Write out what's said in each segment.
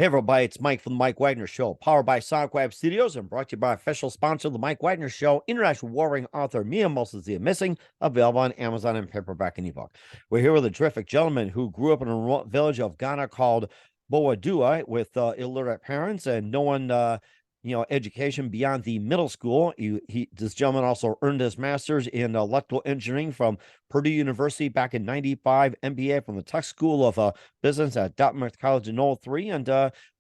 Hey everybody, it's Mike from the Mike Wagner Show, powered by Sonic Web Studios and brought to you by official sponsor of the Mike Wagner Show, international warring author Mia Moses the Missing, available on Amazon and paperback and ebook. We're here with a terrific gentleman who grew up in a remote village of Ghana called Boadua with illiterate parents and no one education beyond the middle school. This gentleman also earned his master's in electrical engineering from Purdue University back in '95, MBA from the Tech School of Business at Dartmouth College in '03, and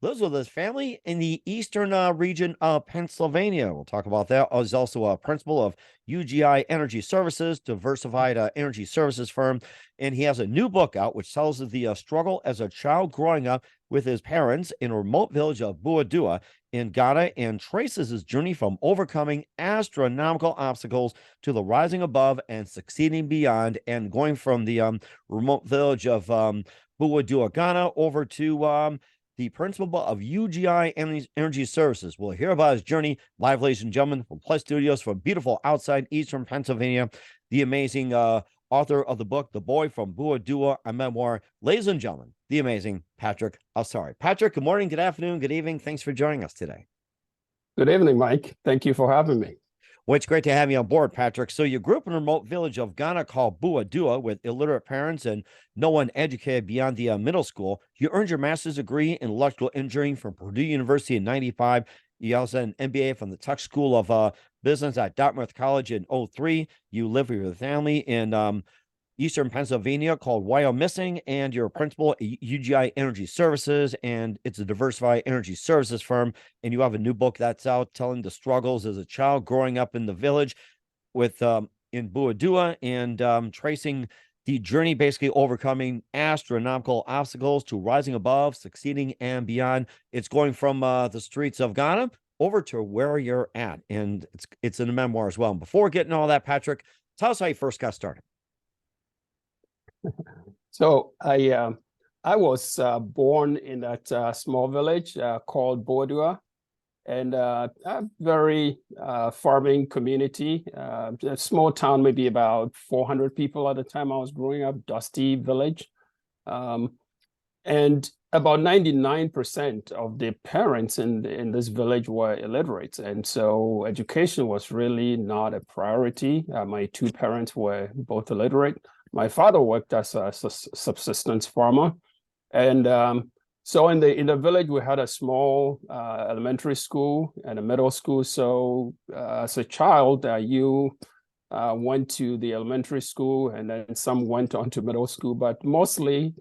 lives with his family in the eastern region of Pennsylvania. We'll talk about that. He's also a principal of UGI Energy Services, diversified energy services firm, and he has a new book out which tells of the struggle as a child growing up with his parents in a remote village of Boadua in Ghana and traces his journey from overcoming astronomical obstacles to the rising above and succeeding beyond, and going from the remote village of Boadua, Ghana, over to the principal of UGI Energy Services. We'll hear about his journey live, ladies and gentlemen, from Plus Studios from beautiful outside eastern Pennsylvania, the amazing author of the book, The Boy from Boadua, a memoir, ladies and gentlemen, the amazing Patrick Asare. Patrick, good morning, good afternoon, good evening. Thanks for joining us today. Good evening, Mike. Thank you for having me. Well, it's great to have you on board, Patrick. So you grew up in a remote village of Ghana called Boadua with illiterate parents and no one educated beyond the middle school. You earned your master's degree in electrical engineering from Purdue University in '95. You also had an MBA from the Tech School of Business at Dartmouth College in '03. You live with your family in eastern Pennsylvania called Wyo Missing, and you're a principal at UGI Energy Services, and it's a diversified energy services firm. And you have a new book that's out telling the struggles as a child growing up in the village with in Boadua, and tracing the journey, basically overcoming astronomical obstacles to rising above, succeeding, and beyond. It's going from the streets of Ghana over to where you're at, and it's in a memoir as well. And before getting all that, Patrick, tell us how you first got started. So I was born in that small village called Boadua, and a very farming community, a small town, maybe about 400 people at the time I was growing up, dusty village. And about 99% of the parents in this village were illiterate. And so education was really not a priority. My two parents were both illiterate. My father worked as a subsistence farmer. And so in the village, we had a small elementary school and a middle school. So as a child, you went to the elementary school, and then some went on to middle school. But mostly,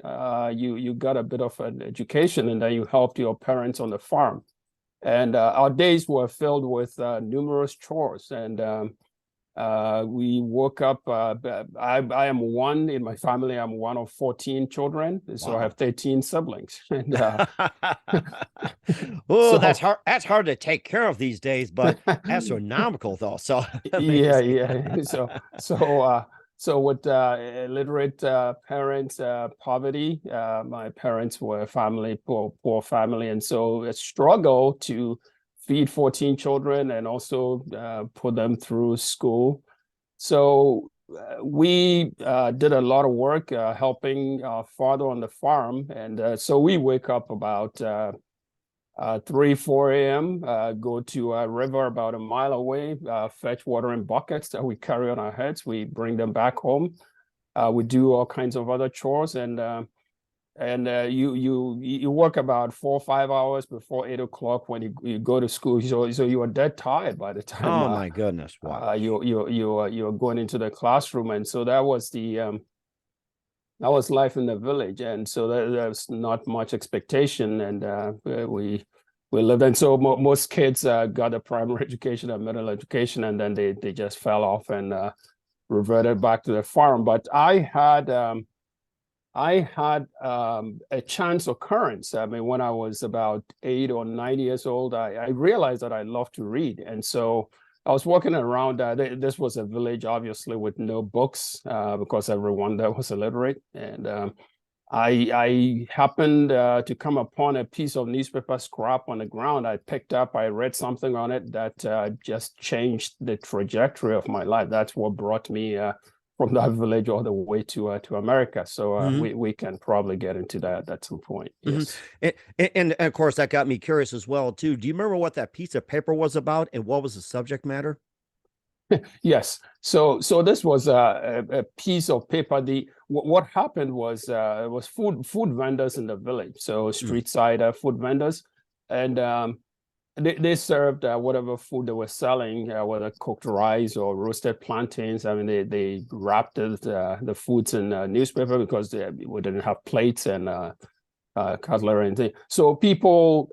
you got a bit of an education, and then you helped your parents on the farm. And our days were filled with numerous chores. And we woke up. I am one in my family. I'm one of 14 children, so wow. I have 13 siblings. And oh, so, that's hard. That's hard to take care of these days, but astronomical though. So yeah. So with illiterate parents, poverty. My parents were poor family, and so a struggle to feed 14 children and also put them through school. So we did a lot of work helping our father on the farm. And so we wake up about 3, 4 a.m., go to a river about a mile away, fetch water in buckets that we carry on our heads. We bring them back home. We do all kinds of other chores, and you work about 4 or 5 hours before 8 o'clock when you go to school. So you are dead tired by the time. Oh my goodness! Wow. You're going into the classroom, and so that was life in the village. And so there's not much expectation, and we lived. And so most kids got a primary education, a middle education, and then they just fell off and reverted back to the farm. But I had a chance occurrence. I mean, when I was about 8 or 9 years old, I realized that I loved to read. And so I was walking around. This was a village, obviously, with no books because everyone there was illiterate. And I happened to come upon a piece of newspaper scrap on the ground. I picked up, I read something on it that just changed the trajectory of my life. That's what brought me from that village all the way to America. So Mhm. we can probably get into that at some point. Mhm. Yes. And of course, that got me curious as well too. Do you remember what that piece of paper was about and what was the subject matter? Yes. So this was a piece of paper. What happened was it was food vendors in the village. So Mm. street side food vendors, and they served whatever food they were selling, whether cooked rice or roasted plantains. I mean, they wrapped the foods in newspaper because we didn't have plates and cutlery and things. So people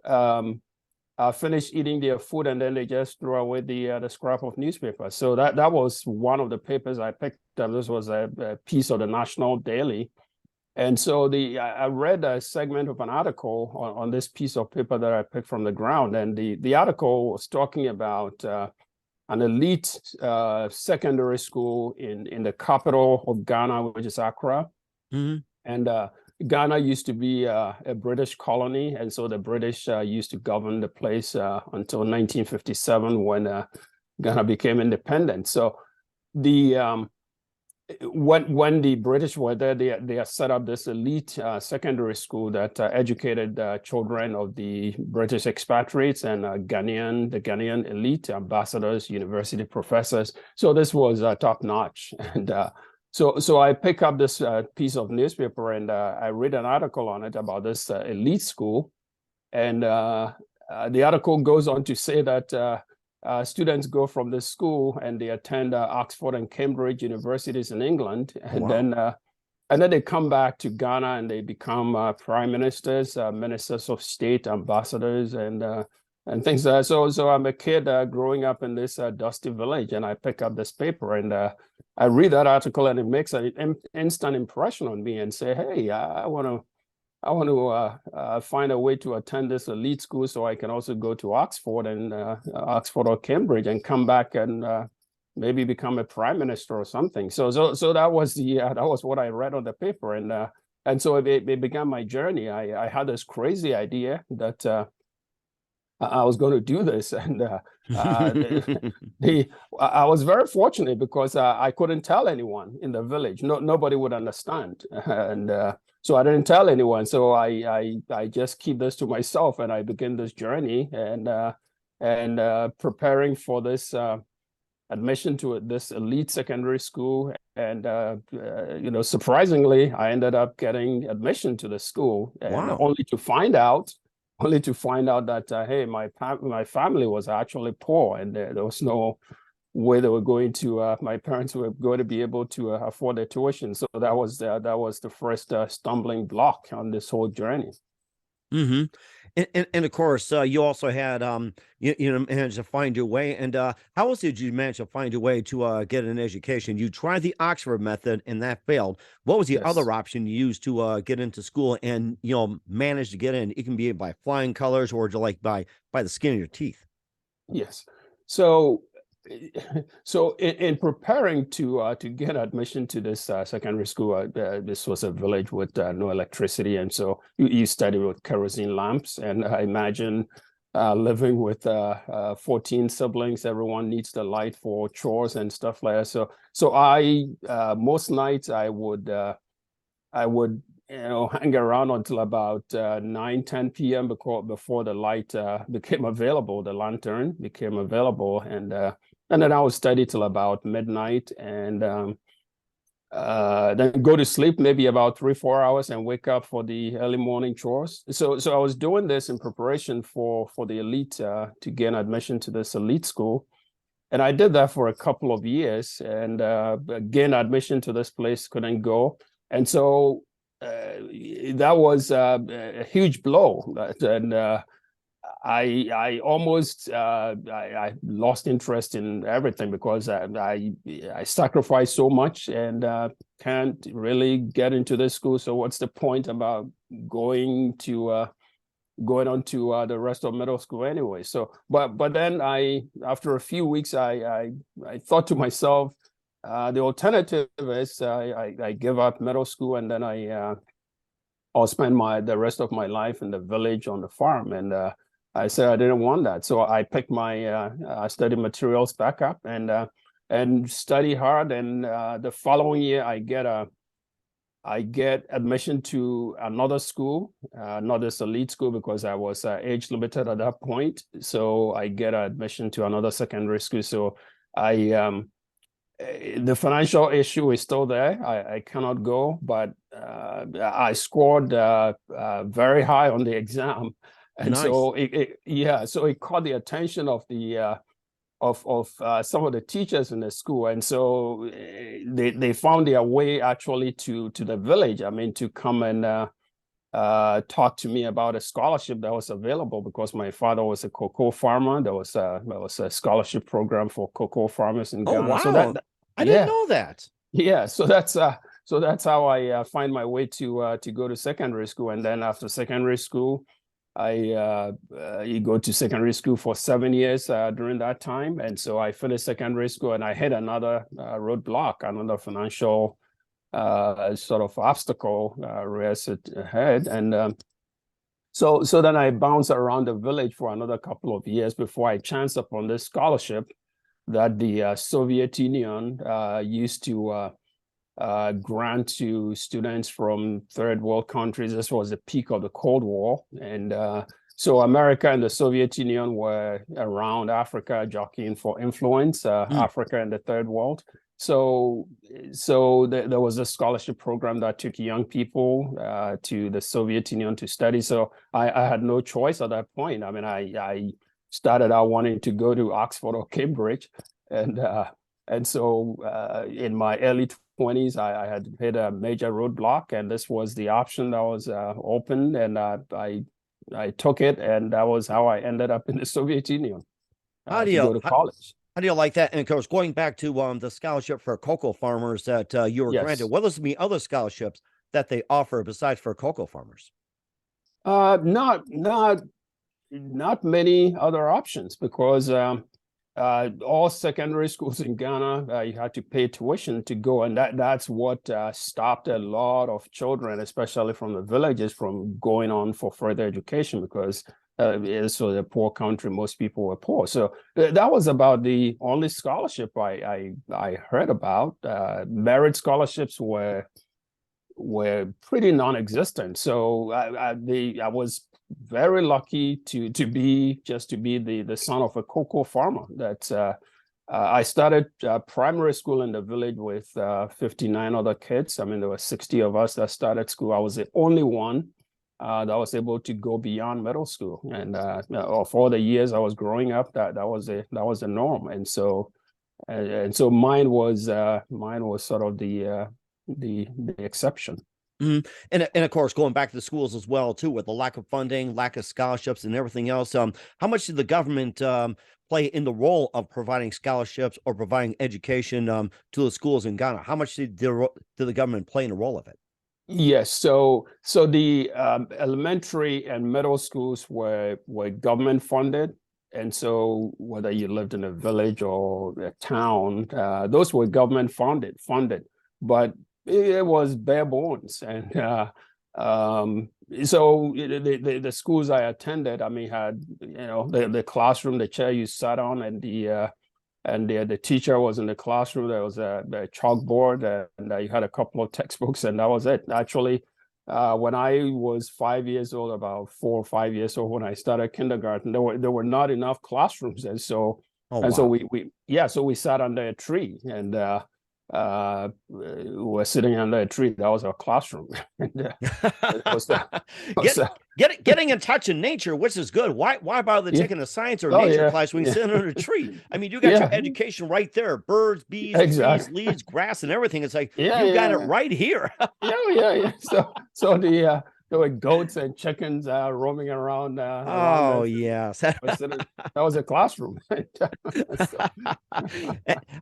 finish eating their food and then they just throw away the scrap of newspaper. So that was one of the papers I picked up. This was a piece of the National Daily. And so I read a segment of an article on this piece of paper that I picked from the ground. And the article was talking about an elite secondary school in the capital of Ghana, which is Accra. Mhm. And Ghana used to be a British colony, and so the British used to govern the place until 1957 when Ghana became independent. So the when the British were there, they set up this elite secondary school that educated children of the British expatriates and the Ghanaian elite, ambassadors, university professors. So this was top notch, and so I pick up this piece of newspaper and I read an article on it about this elite school, and the article goes on to say that students go from this school and they attend Oxford and Cambridge universities in England, and Wow. then they come back to Ghana and they become prime ministers, ministers of state, ambassadors, and things. So I'm a kid growing up in this dusty village, and I pick up this paper and I read that article, and it makes an instant impression on me, and say, hey, I want to find a way to attend this elite school so I can also go to Oxford and Oxford or Cambridge and come back and maybe become a prime minister or something. So that was that was what I read on the paper, and so it began my journey. I had this crazy idea that I was going to do this, and I was very fortunate because I couldn't tell anyone in the village. Nobody would understand, and so I didn't tell anyone. So I just keep this to myself, and I begin this journey and preparing for this admission to this elite secondary school. And surprisingly, I ended up getting admission to the school, and Wow. only to find out that hey, my family was actually poor, and there was no way they were going to my parents were going to be able to afford their tuition. So that was the first stumbling block on this whole journey. Hmm. And of course, you also had managed to find your way. And how else did you manage to find your way to get an education? You tried the Oxford method, and that failed. What was the Yes. other option you used to get into school and manage to get in? It can be by flying colors or to like by the skin of your teeth. Yes. So, so in preparing to get admission to this secondary school, this was a village with no electricity, and so you study with kerosene lamps. And I imagine living with 14 siblings, everyone needs the light for chores and stuff like that. So I most nights I would hang around until about 9, 10 p.m. before the light became available, the lantern became available, and then I would study till about midnight, and then go to sleep maybe about 3, 4 hours and wake up for the early morning chores. So I was doing this in preparation for the elite to gain admission to this elite school. And I did that for a couple of years, and gain admission to this place, couldn't go. And so that was a huge blow. And I almost I lost interest in everything because I sacrificed so much and can't really get into this school. So what's the point about going on to the rest of middle school anyway? So but then after a few weeks I thought to myself, the alternative is I give up middle school, and then I'll spend the rest of my life in the village on the farm. And I said I didn't want that. So I picked my study materials back up, and and study hard. And the following year, I get admission to another school, not this elite school because I was age limited at that point. So I get admission to another secondary school. So the financial issue is still there. I cannot go, but I scored very high on the exam, and Nice. so so it caught the attention of the some of the teachers in the school, and so they found their way actually to the village. I mean, to come and talk to me about a scholarship that was available because my father was a cocoa farmer. There was a scholarship program for cocoa farmers in Ghana. Wow. So I didn't know that. Yeah, so that's how I find my way to go to secondary school, and then after secondary school, you go to secondary school for 7 years during that time, and so I finished secondary school, and I hit another roadblock, another financial sort of obstacle rears its head, and so then I bounced around the village for another couple of years before I chanced upon this scholarship that the Soviet Union used to grant to students from third world countries. This was the peak of the Cold War. And so America and the Soviet Union were around Africa jockeying for influence, Africa and the third world. So there was a scholarship program that took young people to the Soviet Union to study. So I had no choice at that point. I mean, I started out wanting to go to Oxford or Cambridge. And so in my early 20s, I had hit a major roadblock, and this was the option that was open, and I took it, and that was how I ended up in the Soviet Union How do to go to college. How do you like that? And of course, going back to the scholarship for cocoa farmers that you were granted, what are some other scholarships that they offer besides for cocoa farmers? Not many other options because all secondary schools in Ghana, you had to pay tuition to go, and that's what stopped a lot of children, especially from the villages, from going on for further education because it's a poor country. Most people were poor, so that was about the only scholarship I heard about. Merit scholarships were pretty non-existent. So I was very lucky to be the son of a cocoa farmer. That I started primary school in the village with 59 other kids. I mean, there were 60 of us that started school. I was the only one that was able to go beyond middle school. And of all the years I was growing up, that was the norm. And so mine was sort of the exception. Mm-hmm. And of course, going back to the schools as well, too, with the lack of funding, lack of scholarships, and everything else. How much did the government play in the role of providing scholarships or providing education to the schools in Ghana? How much did the government play in the role of it? Yes, so the elementary and middle schools were government funded, and so whether you lived in a village or a town, those were government funded, but it was bare bones. And so the schools I attended, I mean, had the classroom, the chair you sat on, and the teacher was in the classroom. There was a chalkboard, and you had a couple of textbooks, and that was it. Actually, when I was 5 years old, about 4 or 5 years old, when I started kindergarten, there were not enough classrooms, and so so we sat under a tree, and we were sitting under a tree. That was our classroom. And, getting in touch in nature, which is good. Why bother taking a science or nature class when you sit under a tree? I mean, you got your education right there: birds, bees, trees, leaves, grass, and everything. It's like you got it right here. So there were goats and chickens roaming around. Yes, that was a classroom.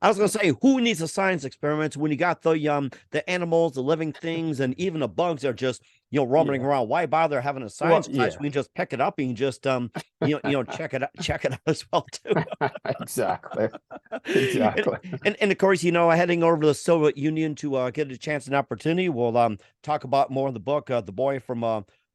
I was going to say, who needs a science experiment when you got the animals, the living things, and even the bugs are just roaming around? Why bother having a science class? We can just pick it up and just check it out as well too. Exactly. And of course, heading over to the Soviet Union to get a chance and opportunity. We'll talk about more in the book, The Boy from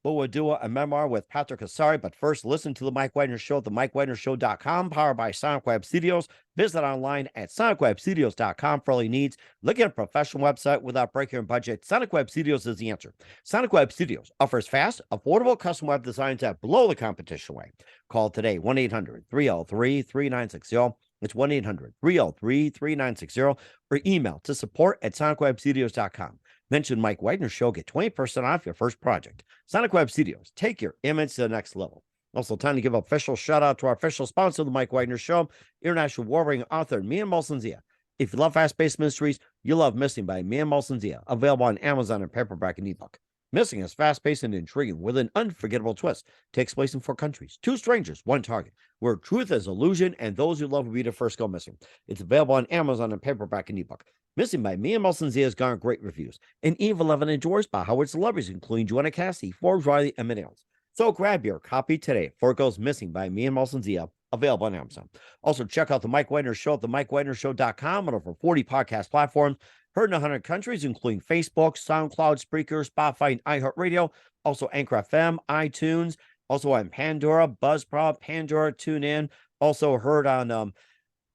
Boadua, a memoir with Patrick Asare. But first, listen to the Mike Wagner Show at the MikeWagnerShow.com, powered by Sonic Web Studios. Visit online at SonicWebStudios.com for all your needs. Look at a professional website without breaking your budget. Sonic Web Studios is the answer. Sonic Web Studios offers fast, affordable custom web designs at below the competition rate. Call today, 1-800-303-3960. It's 1-800-303-3960, or email to support@SonicWebStudios.com. Mention Mike Wagner Show, get 20% off your first project. Sonic Web Studios, take your image to the next level. Also, time to give an official shout out to our official sponsor of the Mike Wagner Show, international warring author Mia Molson-Zia. If you love fast-paced mysteries, you'll love Missing by Mia Molson-Zia, available on Amazon in paperback and ebook. Missing is fast-paced and intriguing with an unforgettable twist. Takes place in 4 countries, 2 strangers, 1 target, where truth is illusion and those you love will be the first go missing. It's available on Amazon in paperback and ebook. Missing by Mia Molson-Zia has garnered great reviews, and Eve 11 endorsed by Howard celebrities, including Joanna Cassidy, Forbes, Riley, and many others. So grab your copy today before it goes missing by Mia Molson-Zia, available on Amazon. Also, check out the Mike Wagner Show at the MikeWagnerShow.com on over 40 podcast platforms. Heard in 100 countries, including Facebook, SoundCloud, Spreaker, Spotify, and iHeartRadio. Also, Anchor FM, iTunes. Also on Pandora, Buzzsprout, Pandora, TuneIn. Also heard on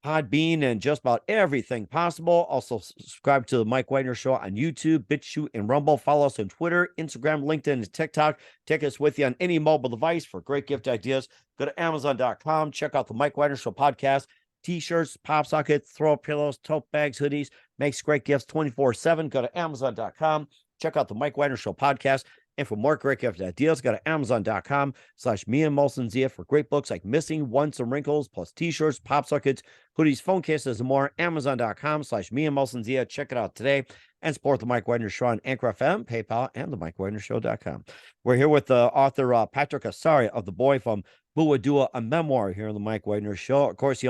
Podbean and just about everything possible. Also, subscribe to the Mike Wagner Show on YouTube, BitChute, and Rumble. Follow us on Twitter, Instagram, LinkedIn, and TikTok. Take us with you on any mobile device for great gift ideas. Go to Amazon.com. Check out the Mike Wagner Show podcast. T-shirts, pop sockets, throw pillows, tote bags, hoodies. Makes great gifts 24/7. Go to Amazon.com. Check out the Mike Wagner Show podcast. And for more great gift ideas, go to Amazon.com/Mia Molson-Zia for great books like Missing, Once and Wrinkles, plus T-shirts, pop sockets, hoodies, phone cases, and more. Amazon.com/Mia Molson-Zia. Check it out today and support the Mike Wagner Show on Anchor FM, PayPal, and the MikeWagnerShow.com. We're here with the author Patrick Asare of The Boy from Boadua, a memoir here on the Mike Wagner Show. Of course,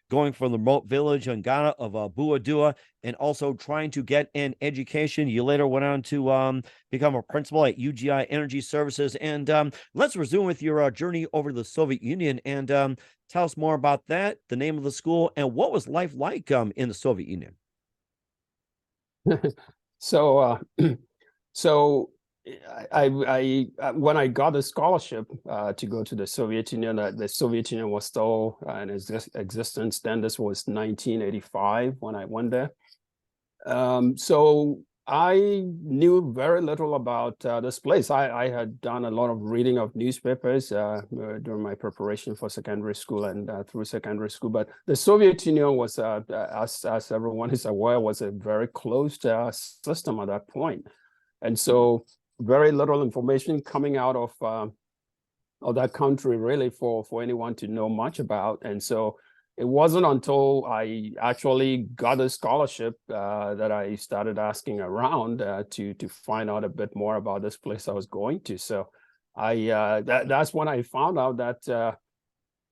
going from the remote village in Ghana of Boadua and also trying to get an education. You later went on to become a principal at UGI Energy Services. And let's resume with your journey over to the Soviet Union and tell us more about that, the name of the school, and what was life like in the Soviet Union? So I when I got the scholarship to go to the Soviet Union, the Soviet Union was still in existence then. This was 1985 when I went there. So I knew very little about this place. I had done a lot of reading of newspapers during my preparation for secondary school and through secondary school. But the Soviet Union was, as everyone is aware, was a very closed system at that point. And so very little information coming out of that country really for anyone to know much about. And so it wasn't until I actually got a scholarship that I started asking around to find out a bit more about this place I was going to. So that's when I found out that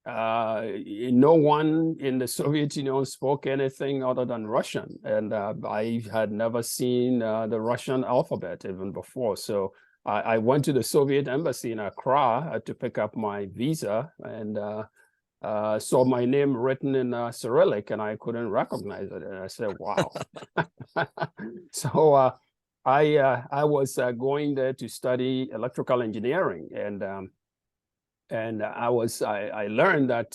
no one in the Soviet Union spoke anything other than Russian, and I had never seen the Russian alphabet even before. So I went to the Soviet embassy in Accra to pick up my visa, and saw my name written in Cyrillic, and I couldn't recognize it. And I said, "Wow!" So I was going there to study electrical engineering, and I learned that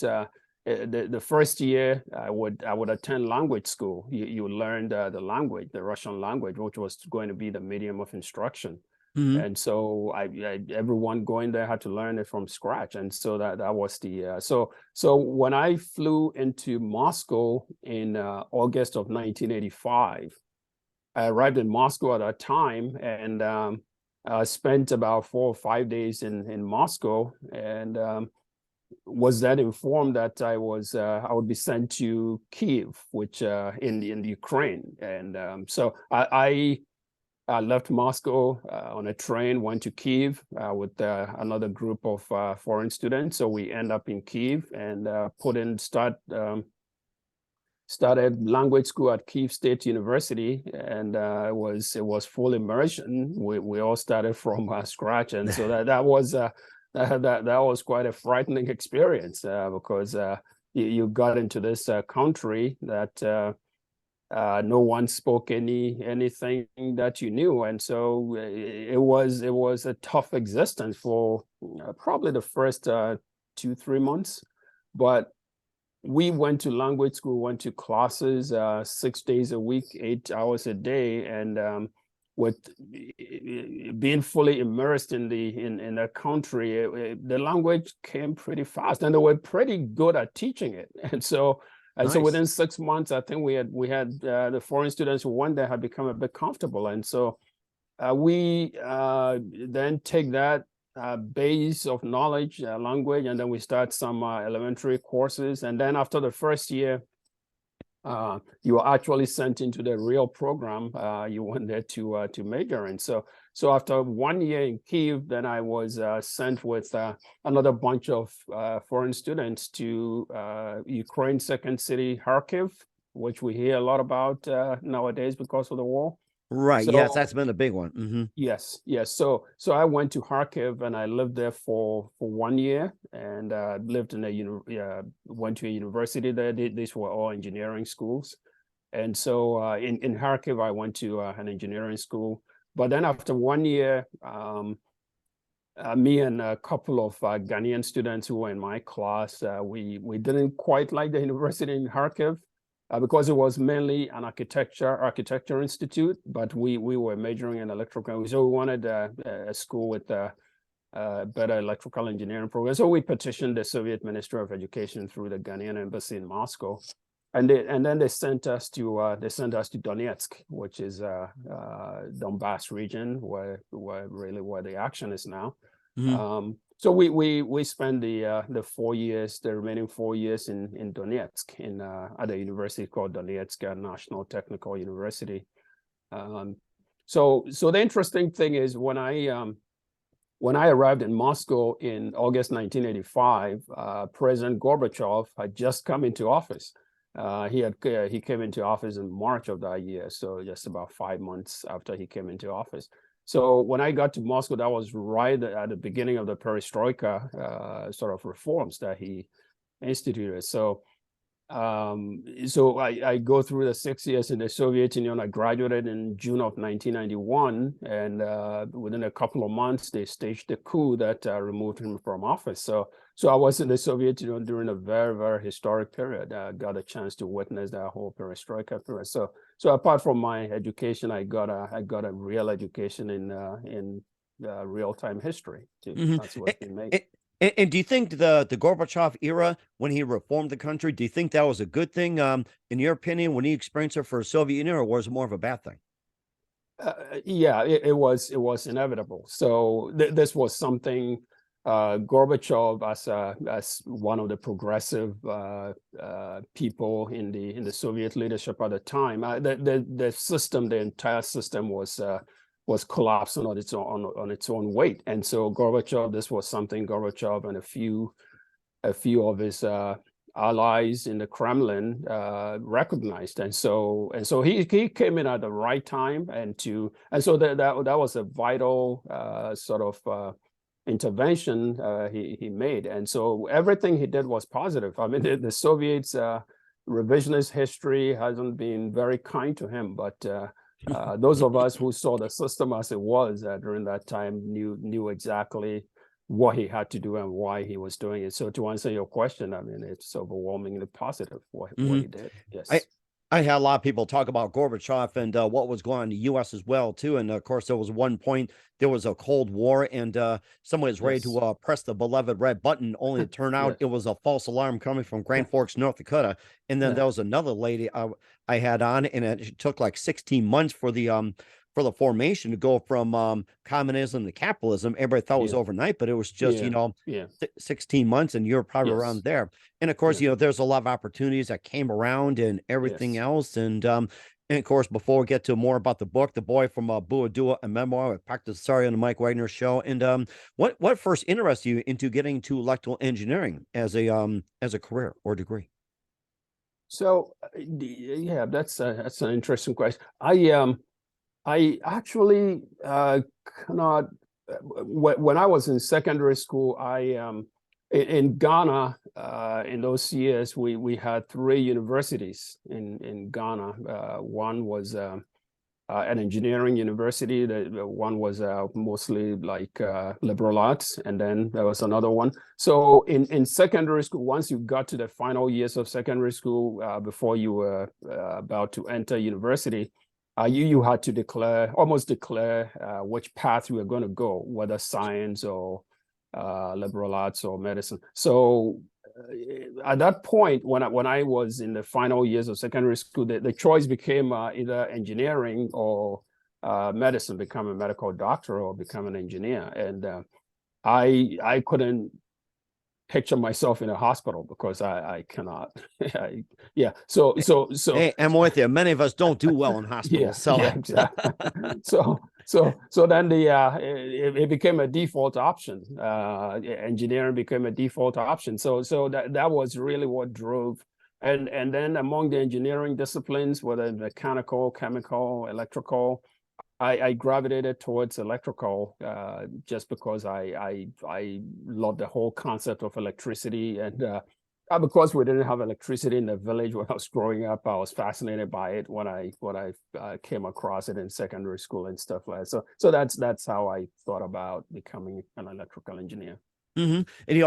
the first year I would attend language school. You learned the language, the Russian language, which was going to be the medium of instruction. Mm-hmm. And so everyone going there had to learn it from scratch. And so that was the so when I flew into Moscow in August of 1985, I arrived in Moscow at that time, and spent about 4 or 5 days in Moscow, and was then informed that I would be sent to Kiev, which in Ukraine. And so I left Moscow on a train, went to Kiev with another group of foreign students. So we end up in Kiev and started language school at Kiev State University, and it was full immersion. We all started from scratch, and so that was quite a frightening experience because you got into this country that No one spoke anything that you knew, and so it was a tough existence for probably the first 2-3 months. But we went to language school, went to classes 6 days a week, 8 hours a day, and with being fully immersed in the country, the language came pretty fast, and they were pretty good at teaching it. And so Nice. within 6 months, I think we had the foreign students who went there had become a bit comfortable, and so we then take that base of knowledge, language, and then we start some elementary courses. And then after the first year, you were actually sent into the real program you went there to major in. So after 1 year in Kyiv, then I was sent with another bunch of foreign students to Ukraine's second city, Kharkiv, which we hear a lot about nowadays because of the war. Right. So, yes, that's been a big one. Mm-hmm. Yes. So I went to Kharkiv and I lived there for 1 year, and lived in went to a university there. These were all engineering schools, and so in Kharkiv I went to an engineering school. But then after 1 year, me and a couple of Ghanaian students who were in my class, we didn't quite like the university in Kharkiv. Because it was mainly an architecture institute, but we were majoring in electrical, so we wanted a school with a better electrical engineering program. So we petitioned the Soviet Ministry of Education through the Ghanaian embassy in Moscow, and then they sent us to Donetsk, which is Donbass region, where the action is now. Mm-hmm. So we spent the 4 years, the remaining 4 years in Donetsk, at a university called Donetsk National Technical University. So the interesting thing is when I arrived in Moscow in August 1985, President Gorbachev had just come into office. He came into office in March of that year, so just about 5 months after he came into office. So when I got to Moscow, that was right at the beginning of the perestroika sort of reforms that he instituted. So I go through the 6 years in the Soviet Union. I graduated in June of 1991, and within a couple of months, they staged a coup that removed him from office. So I was in the Soviet Union during a very, very historic period. I got a chance to witness that whole perestroika period. So apart from my education, I got a real education in real-time history too. Mm-hmm. That's what we made. And do you think the Gorbachev era, when he reformed the country, do you think that was a good thing, in your opinion, when he experienced it for the Soviet Union, or was it more of a bad thing? Yeah, it was inevitable. So this was something Gorbachev, as one of the progressive people in the Soviet leadership at the time, the system, the entire system was collapsing on its own weight. And so Gorbachev, this was something Gorbachev and a few of his allies in the Kremlin recognized, and so he came in at the right time, and so that was a vital sort of intervention he made. And so everything he did was positive. I mean, the Soviets revisionist history hasn't been very kind to him, but those of us who saw the system as it was during that time knew exactly what he had to do and why he was doing it. So to answer your question, I mean, it's overwhelmingly positive what he did. Yes. I had a lot of people talk about Gorbachev and what was going on in the U.S. as well, too. And of course, there was one point, there was a Cold War, and someone was ready to press the beloved red button, only to turn out it was a false alarm coming from Grand Forks, North Dakota. And then there was another lady I had on, and it took like 16 months for the formation to go from communism to capitalism. Everybody thought it was overnight, but it was just 16 months, and you're probably around there. And of course, there's a lot of opportunities that came around and everything else. And of course, before we get to more about the book, The Boy from Boadua, a memoir with Patrick Asare on the Mike Wagner Show. And what first interested you into getting to electrical engineering as a career or degree? So yeah, that's an interesting question. I actually cannot. When I was in secondary school, in Ghana, in those years, we had 3 universities in Ghana. One was an engineering university. One was mostly like liberal arts, and then there was another one. So in secondary school, once you got to the final years of secondary school, before you were about to enter university, you had to almost declare which path you were going to go, whether science or liberal arts or medicine. So at that point, when I was in the final years of secondary school, the choice became either engineering or medicine, become a medical doctor or become an engineer. And I couldn't picture myself in a hospital because I cannot. Yeah. So Hey, I'm with you. Many of us don't do well in hospitals. Yeah, exactly. So then it became a default option. Engineering became a default option. So that was really what drove. And then among the engineering disciplines, whether mechanical, chemical, electrical, I gravitated towards electrical just because I love the whole concept of electricity. And because we didn't have electricity in the village when I was growing up, I was fascinated by it when I came across it in secondary school and stuff like that. So that's how I thought about becoming an electrical engineer. Mm-hmm. And he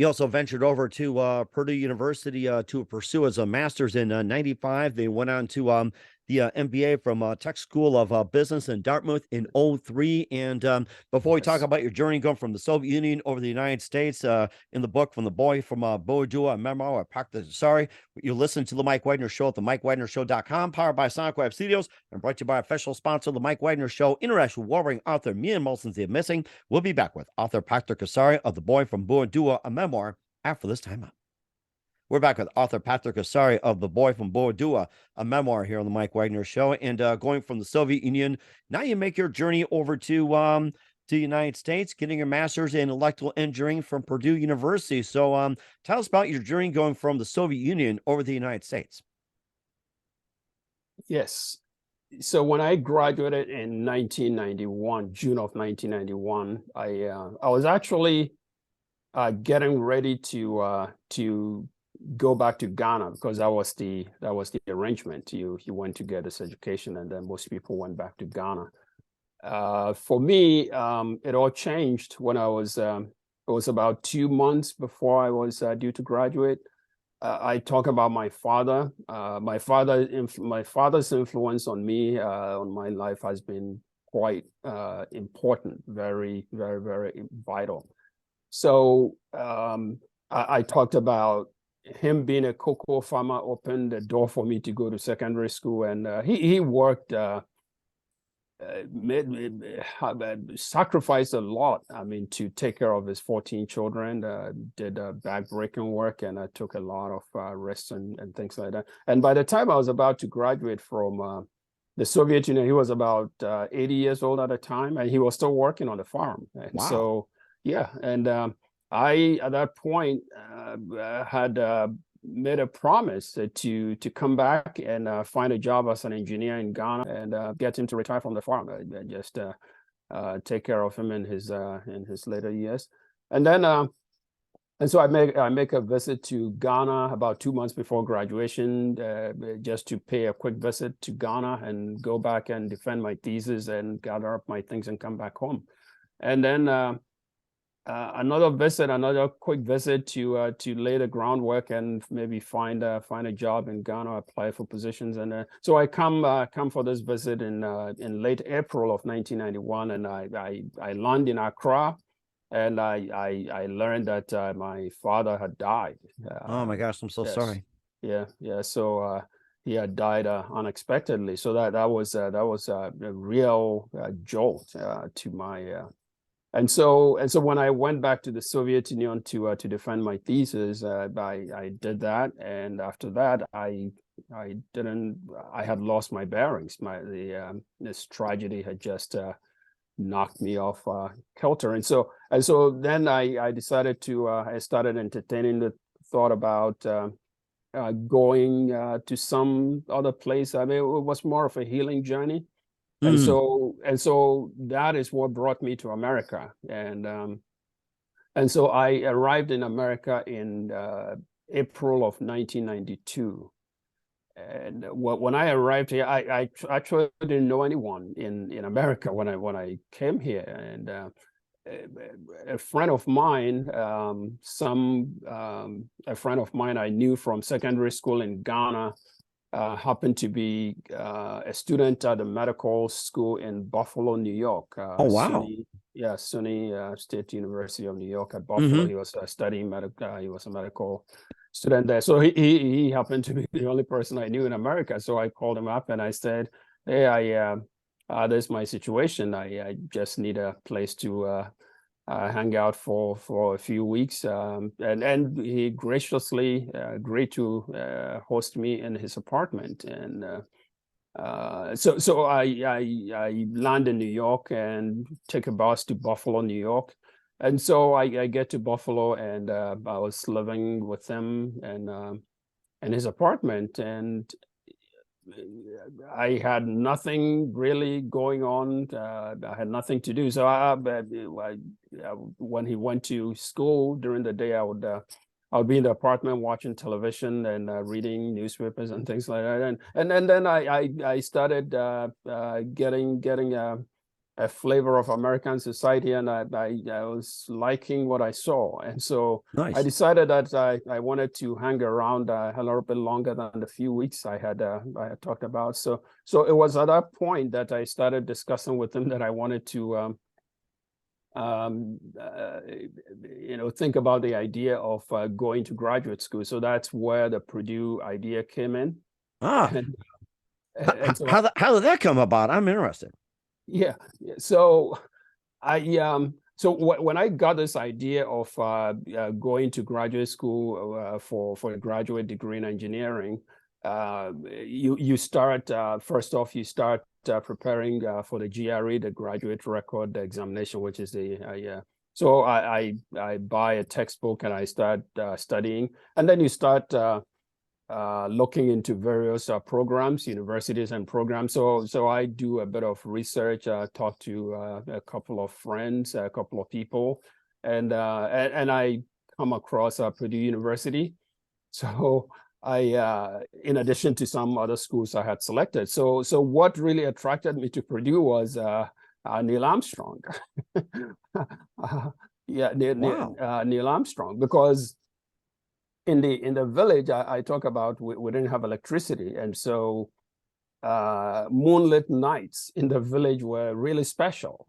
also ventured over to Purdue University to pursue his master's in '95. They went on to the MBA from Tech School of Business in Dartmouth in '03. And before we talk about your journey going from the Soviet Union over the United States, in the book From the Boy from Boadua, a memoir by Patrick Asare, you listen to The Mike Wagner Show at the MikeWagnerShow.com, powered by Sonic Web Studios, and brought to you by official sponsor, The Mike Wagner Show, international warring author Mia Molson's The Missing. We'll be back with author Patrick Asare of The Boy from Boadua, a memoir, after this time out. We're back with author Patrick Asare of The Boy from Boadua, a memoir here on the Mike Wagner Show. And going from the Soviet Union, now you make your journey over to the United States, getting your master's in electrical engineering from Purdue University. So tell us about your journey going from the Soviet Union over to the United States. Yes. So when I graduated in 1991, June of 1991, I was actually getting ready to go back to Ghana because that was the arrangement. You went to get this education, and then most people went back to Ghana. For me, it all changed when it was about 2 months before I was due to graduate. I talk about my father. My father's influence on me, on my life, has been quite important, very, very, very vital. So I talked about him being a cocoa farmer opened the door for me to go to secondary school, and he worked, sacrificed a lot. I mean, to take care of his 14 children, did backbreaking work, and took a lot of risks and things like that. And by the time I was about to graduate from the Soviet Union, he was about 80 years old at the time, and he was still working on the farm. And wow. So, yeah, and I, at that point, had made a promise to come back and find a job as an engineer in Ghana and get him to retire from the farm. Just take care of him in his later years, and then and so I make a visit to Ghana about 2 months before graduation, just to pay a quick visit to Ghana and go back and defend my thesis and gather up my things and come back home, and then. Another quick visit to lay the groundwork and maybe find a job in Ghana, apply for positions, and so I come for this visit in late April of 1991, and I land in Accra, and I learned that my father had died. Oh my gosh, I'm so sorry. Yeah. So he had died unexpectedly. So that was a real jolt to my. And so when I went back to the Soviet Union to defend my thesis, I did that, and after that I had lost my bearings. This tragedy had just knocked me off kilter, and so then I decided to I started entertaining the thought about going to some other place. I mean, it was more of a healing journey. And so that is what brought me to America, and And so I arrived in America in April of 1992. And when I arrived here, I actually didn't know anyone in America when I came here. And a friend of mine, a friend of mine I knew from secondary school in Ghana, happened to be a student at the medical school in Buffalo, New York. Oh, wow. SUNY State University of New York at Buffalo. He was studying medical. He was a medical student there. So he happened to be the only person I knew in America. So I called him up and I said, "Hey, this is my situation. I just need a place to hang out for a few weeks." And he graciously agreed to host me in his apartment. And so I land in New York and take a bus to Buffalo, New York. And so I get to Buffalo, and I was living with him and in his apartment, and I had nothing really going on. I had nothing to do. So when he went to school during the day, I would be in the apartment watching television and reading newspapers and things like that. And then I started getting a flavor of American society, and I was liking what I saw. And so I decided that I wanted to hang around a little bit longer than the few weeks I had talked about. So it was at that point that I started discussing with him that I wanted to think about the idea of going to graduate school. So that's where the Purdue idea came in. And so how did that come about? I'm interested. Yeah. So when I got this idea of going to graduate school for a graduate degree in engineering, you start first off, you start preparing for the GRE, the graduate record examination, which is so I buy a textbook and I start studying, and then you start looking into various programs, universities and programs. So I do a bit of research, talk to a couple of friends, a couple of people, and I come across Purdue University. So I, in addition to some other schools I had selected. So what really attracted me to Purdue was Neil Armstrong. Neil Armstrong, because in the village I talk about, we didn't have electricity, and so moonlit nights in the village were really special.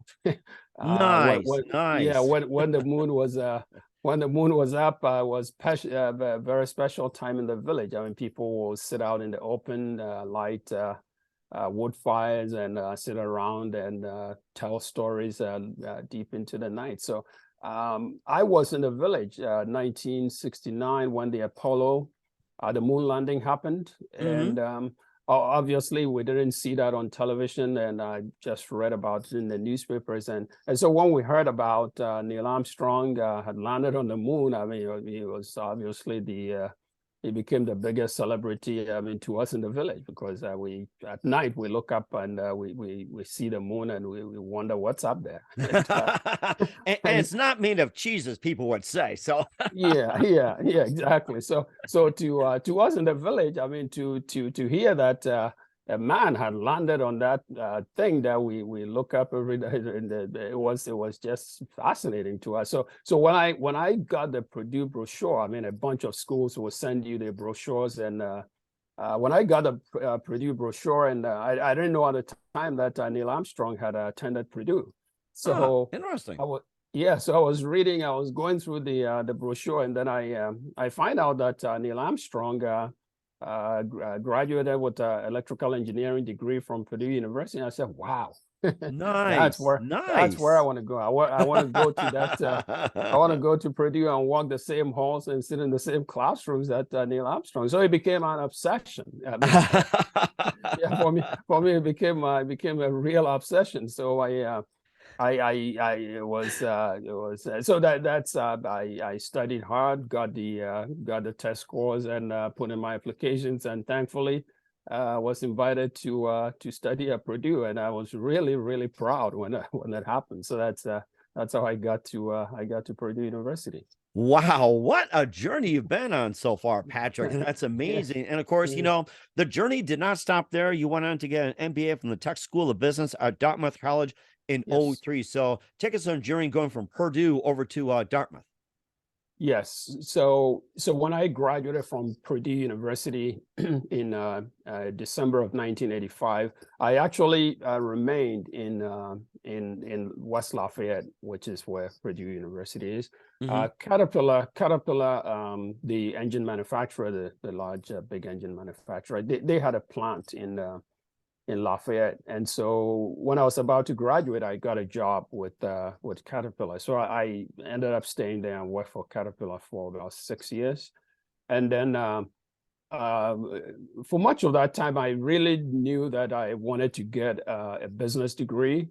Nice. Yeah, when the moon was up, was a very special time in the village. I mean, people will sit out in the open, light wood fires, and sit around and tell stories deep into the night. So I was in the village 1969 when the Apollo, the moon landing happened. And obviously we didn't see that on television, and I just read about it in the newspapers. And so when we heard about Neil Armstrong had landed on the moon, I mean, he was obviously he became the biggest celebrity, I mean, to us in the village, because at night we look up and we see the moon and we wonder what's up there. And it's not made of cheese, as people would say. So yeah, exactly. So to us in the village, I mean, to hear that a man had landed on that thing that we look up every day, it was just fascinating to us. So when I got the Purdue brochure, I mean, a bunch of schools will send you the brochures, and when I got the Purdue brochure, and I didn't know at the time that Neil Armstrong had attended Purdue. So interesting. So I was reading, I was going through the brochure, and then I find out that Neil Armstrong graduated with an electrical engineering degree from Purdue University. And I said, "Wow, nice, that's where I want to go. I want to go to that. I want to go to Purdue and walk the same halls and sit in the same classrooms that Neil Armstrong." So it became an obsession. I mean, for me, it became a real obsession. So it was so that's I studied hard, got the test scores, and put in my applications, and thankfully was invited to study at Purdue, and I was really proud when that happened. So that's how I got to Purdue University. Wow, what a journey you've been on so far, Patrick. That's amazing. And of course, the journey did not stop there. You went on to get an MBA from the Tech School of Business at Dartmouth College in Yes. 03. So take us on a journey going from Purdue over to Dartmouth. Yes. So when I graduated from Purdue University in December of 1985, I actually remained in West Lafayette, which is where Purdue University is. Caterpillar, the engine manufacturer, the large big engine manufacturer, they had a plant in Lafayette. And so when I was about to graduate, I got a job with Caterpillar. So I ended up staying there and worked for Caterpillar for about 6 years. And then for much of that time, I really knew that I wanted to get a business degree.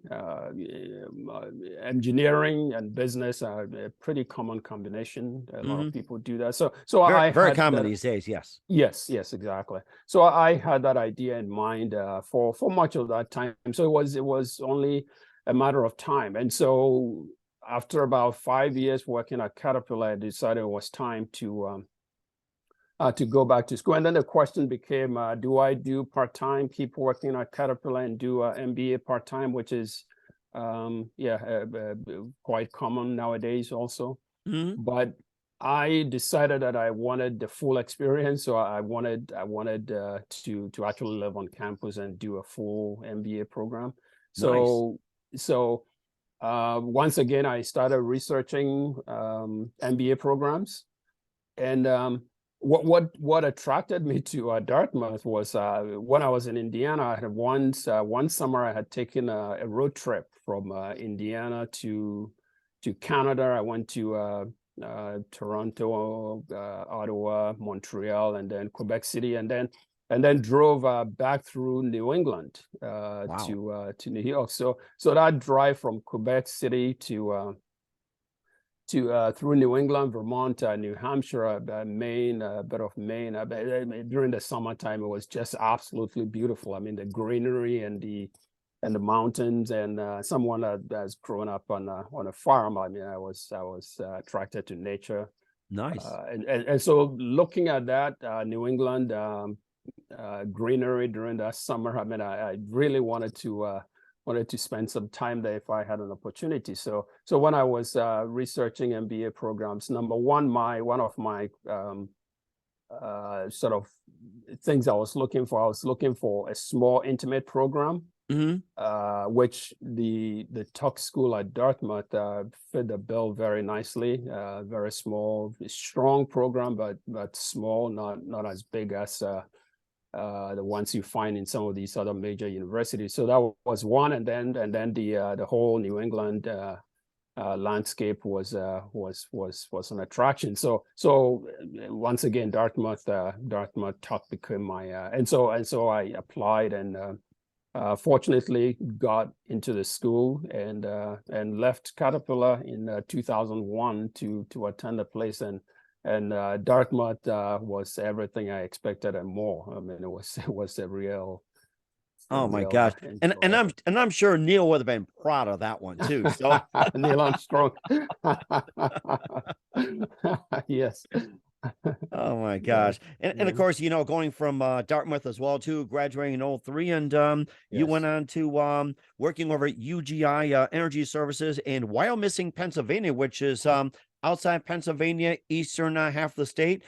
Engineering and business are a pretty common combination. A lot of people do that. So very common these days. Yes. Yes, exactly. So I had that idea in mind for much of that time. So it was only a matter of time. And so after about 5 years working at Caterpillar, I decided it was time to go back to school. And then the question became, do I do part-time, keep working at Caterpillar and do an MBA part-time, which is, quite common nowadays also. But I decided that I wanted the full experience. So I wanted to actually live on campus and do a full MBA program. So once again, I started researching MBA programs. And what attracted me to Dartmouth was when I was in Indiana. I had one summer I had taken a road trip from Indiana to Canada. I went to Toronto, Ottawa, Montreal, and then Quebec City, and then drove back through New England to New York. So that drive from Quebec City to through New England, Vermont, New Hampshire, Maine, a bit of Maine. During the summertime, it was just absolutely beautiful. I mean, the greenery and the mountains, and someone that has grown up on a farm. I mean, I was attracted to nature. Nice. And so looking at that New England greenery during that summer, I mean, I really wanted to spend some time there if I had an opportunity. So when I was researching MBA programs, number one, one of my sort of things I was looking for a small, intimate program, which the Tuck School at Dartmouth fit the bill very nicely. Very small, strong program, but small, not as big as the ones you find in some of these other major universities. So that was one, and then the whole New England landscape was an attraction. So once again, Dartmouth Tuck became my and so I applied and fortunately got into the school and left Caterpillar in 2001 to attend the place, and Dartmouth was everything I expected and more. I mean, it was a real. Oh my gosh! And I'm sure Neil would have been proud of that one too. So Neil Armstrong. Yes. Oh my gosh. And of course, going from Dartmouth as well too, graduating in 03, and you went on to working over at UGI Energy Services in Wyomissing, Pennsylvania, which is outside Pennsylvania, eastern half of the state,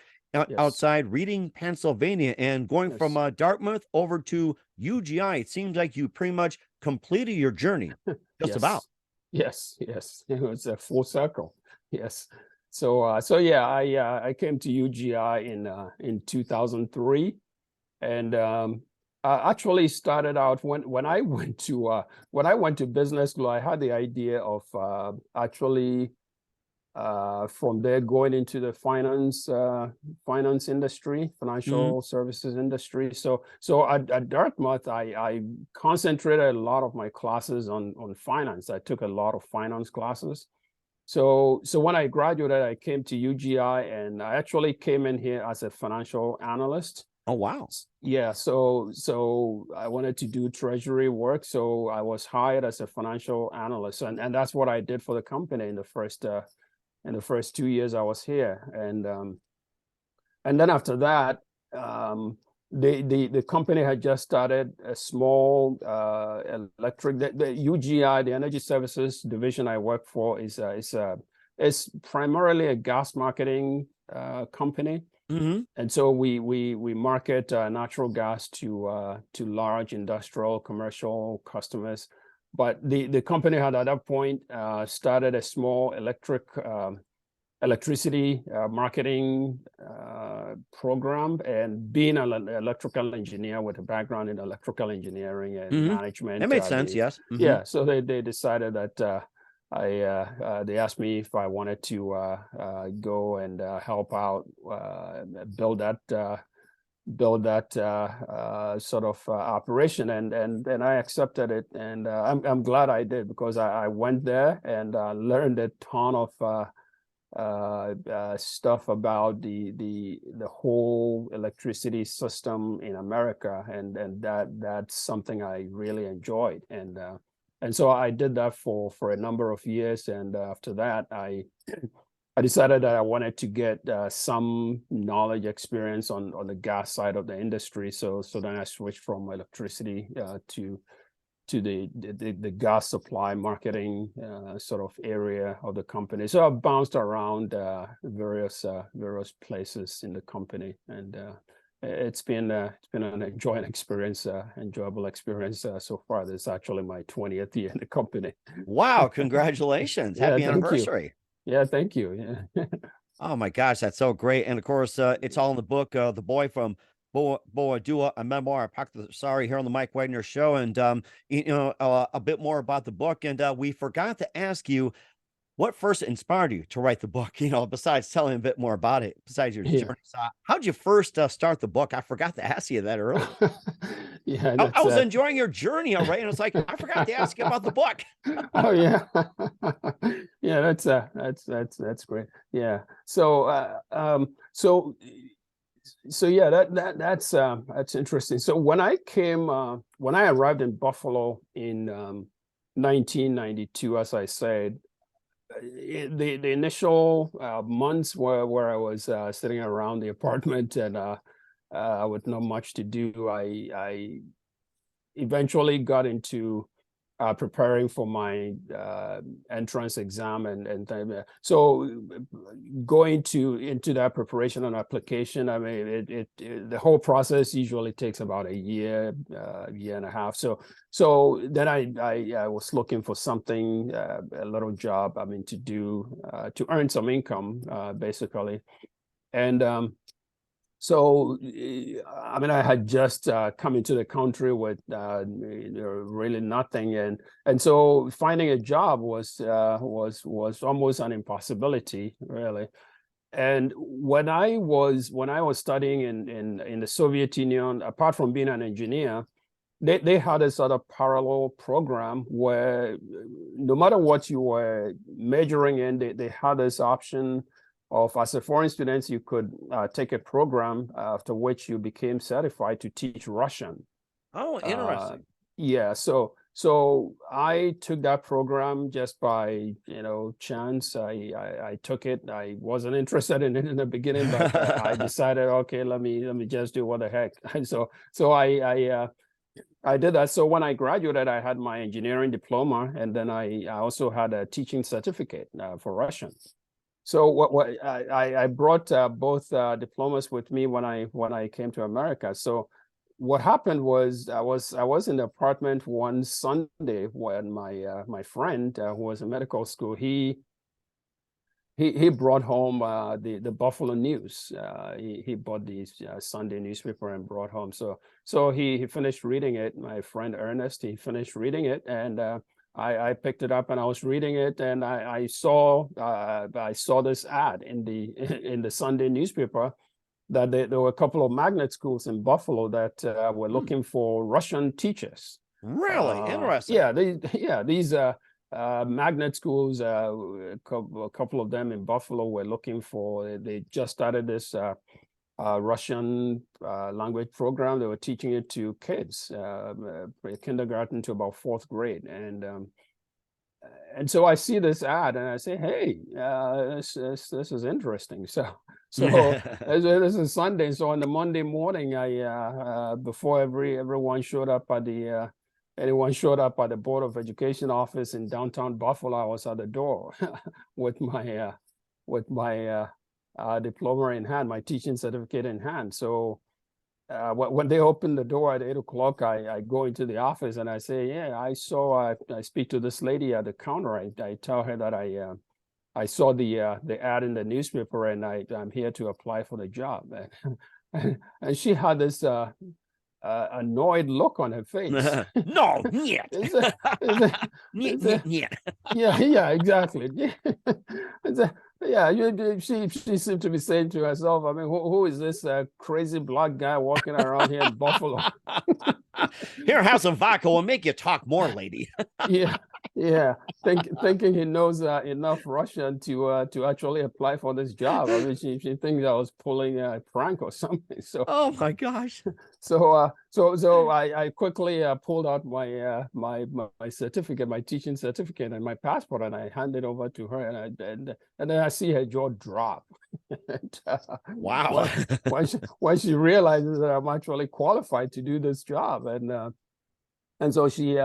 outside Reading, Pennsylvania, and going from Dartmouth over to UGI. It seems like you pretty much completed your journey, just about. Yes, it was a full circle. Yes. So yeah, I came to UGI in 2003, and I actually started out when I went to business school. I had the idea of actually from there going into the finance industry, financial services industry. So at Dartmouth, I concentrated a lot of my classes on finance. I took a lot of finance classes. So when I graduated, I came to UGI, and I actually came in here as a financial analyst. Oh, wow. Yeah, so I wanted to do treasury work, so I was hired as a financial analyst, and that's what I did for the company in the first 2 years I was here, and then after that, the company had just started a small electric. The UGI, the Energy Services division I work for, is primarily a gas marketing company. Mm-hmm. And so we market natural gas to large industrial commercial customers. But the company had at that point started a small electricity marketing program, and being an electrical engineer with a background in electrical engineering and management. That made sense. Yes. Yeah. So they decided that they asked me if I wanted to go and help out, build that sort of operation, and I accepted it, and I'm glad I did, because I went there and learned a ton of stuff about the whole electricity system in America, and that's something I really enjoyed, and so I did that for a number of years, and after that I decided that I wanted to get some knowledge, experience on the gas side of the industry, so then I switched from electricity to the gas supply marketing sort of area of the company. So I've bounced around various places in the company, and it's been an enjoyable experience so far. This is actually my 20th year in the company. Wow! Congratulations! Yeah, Happy thank anniversary! You. Yeah, thank you. Yeah. Oh my gosh, that's so great! And of course, it's all in the book, "The Boy from Boadua," a memoir. Patrick Asare here on the Mike Wagner Show, and a bit more about the book. And we forgot to ask you what first inspired you to write the book. Besides telling a bit more about it, besides your Yeah. journey. So how'd you first start the book? I forgot to ask you that earlier. Yeah, I was enjoying your journey, all right, and it's like I forgot to ask you about the book. Oh yeah, yeah. That's great. Yeah. So yeah, that's interesting. So when I arrived in Buffalo in 1992, as I said, the initial months where I was sitting around the apartment and with not much to do, I eventually got into preparing for my entrance exam, and so going into that preparation and application. I mean, the whole process usually takes about a year and a half. So then I was looking for something, a little job, I mean, to do to earn some income, basically, and so, I mean, I had just come into the country with really nothing, and so finding a job was almost an impossibility, really. And when I was studying in the Soviet Union, apart from being an engineer, they had a sort of parallel program where no matter what you were majoring in, they had this option of, as a foreign student, you could take a program after which you became certified to teach Russian. Oh, interesting. Yeah, so I took that program just by chance. I took it. I wasn't interested in it in the beginning, but I decided, okay, let me just do what the heck. And so I did that. So when I graduated, I had my engineering diploma, and then I also had a teaching certificate for Russian. So what I brought both diplomas with me when I came to America. So what happened was I was in the apartment one Sunday when my friend who was in medical school, he brought home the Buffalo News. He bought the Sunday newspaper and brought home. So he finished reading it. My friend Ernest, he finished reading it, and I picked it up and I was reading it, and I saw this ad in the Sunday newspaper that there were a couple of magnet schools in Buffalo that were looking for Russian teachers. Really interesting. Yeah, these magnet schools, a couple of them in Buffalo were looking for. They just started this Russian language program. They were teaching it to kids, kindergarten to about 4th grade. And so I see this ad and I say, hey, this is interesting. So this is Sunday. So on the Monday morning, before everyone showed up at anyone showed up at the Board of Education office in downtown Buffalo, I was at the door with my diploma in hand, my teaching certificate in hand. So when they open the door at 8 o'clock, I go into the office and I say, yeah, I speak to this lady at the counter. I tell her that I saw the ad in the newspaper and I'm here to apply for the job. And she had this annoyed look on her face. No, yeah. Yeah, exactly. Yeah, she seemed to be saying to herself, I mean, who is this crazy black guy walking around here in Buffalo? Here, have some vodka. We'll make you talk more, lady. Yeah. Thinking he knows enough Russian to actually apply for this job. I mean, she thinks I was pulling a prank or something. So, oh my gosh. So I quickly pulled out my certificate, my teaching certificate, and my passport, and I handed it over to her, and then I see her jaw drop. And, wow. when she realizes that I'm actually qualified to do this job, and so she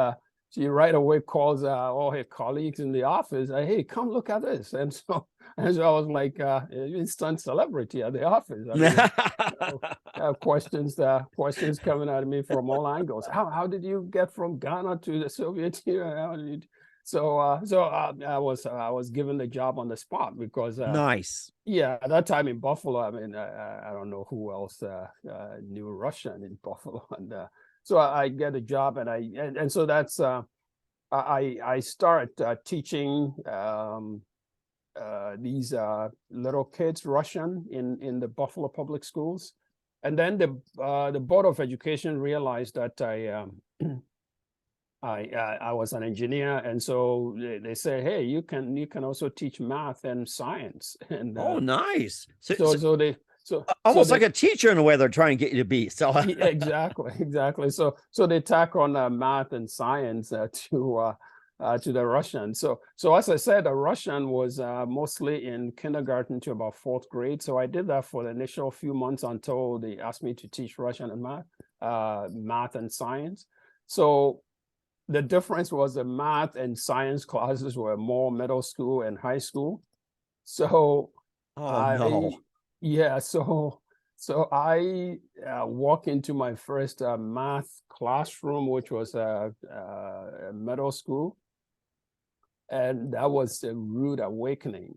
right away calls all her colleagues in the office. Hey, come look at this. And so I was like instant celebrity at the office. I mean, questions coming at me from all angles. How did you get from Ghana to the Soviet Union? So I was given the job on the spot because nice. Yeah, at that time in Buffalo, I mean, I don't know who else knew Russian in Buffalo, and so I get a job, and so that's I start teaching these little kids Russian in the Buffalo public schools, and then the Board of Education realized that I was an engineer, and so they say, hey, you can also teach math and science, and oh, nice. So almost like a teacher in a way they're trying to get you to be. So exactly. So they tack on math and science to the Russian. So as I said, the Russian was mostly in kindergarten to about 4th grade. So I did that for the initial few months until they asked me to teach Russian and math and science. So the difference was the math and science classes were more middle school and high school. So yeah, so I walk into my first math classroom, which was a middle school, and that was a rude awakening.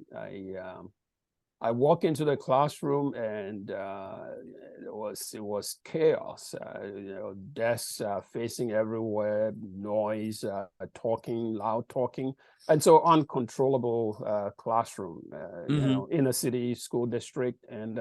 I walk into the classroom and it was chaos. Desks facing everywhere, noise, loud talking, and so uncontrollable classroom. Inner city school district, and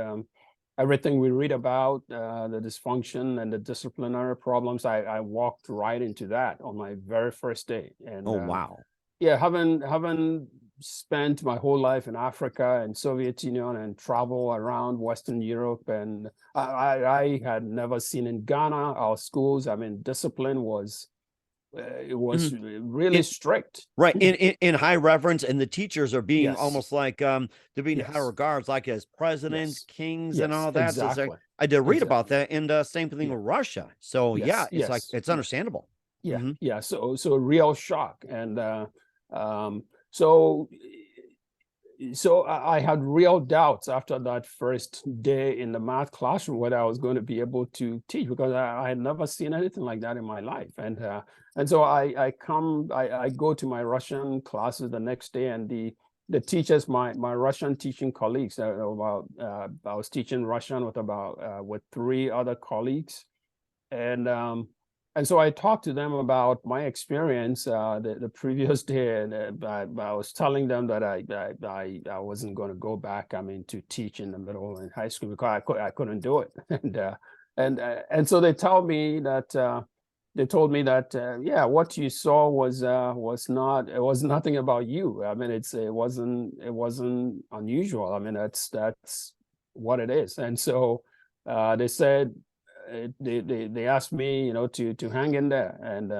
everything we read about the dysfunction and the disciplinary problems. I walked right into that on my very first day. And wow. Yeah, having spent my whole life in Africa and Soviet Union and travel around Western Europe, and I had never seen in Ghana our schools. I mean, discipline was really strict, right? In high reverence, and the teachers are being almost like they're being high regards, like as presidents, kings, and all that. Exactly. I did read about that, and same thing with Russia. So it's like it's understandable. Yeah. So real shock, and so I had real doubts after that first day in the math classroom whether I was going to be able to teach, because I had never seen anything like that in my life. And so I go to my Russian classes the next day, and the teachers, my Russian teaching colleagues, I was teaching Russian with 3 other colleagues, and so I talked to them about my experience the previous day, and I was telling them that I wasn't going to go back, I mean, to teach in the middle and high school, because I couldn't do it. And so they told me that yeah, what you saw was nothing about you. I mean, it wasn't unusual. I mean, that's what it is. And so they said, they asked me, you know, to hang in there and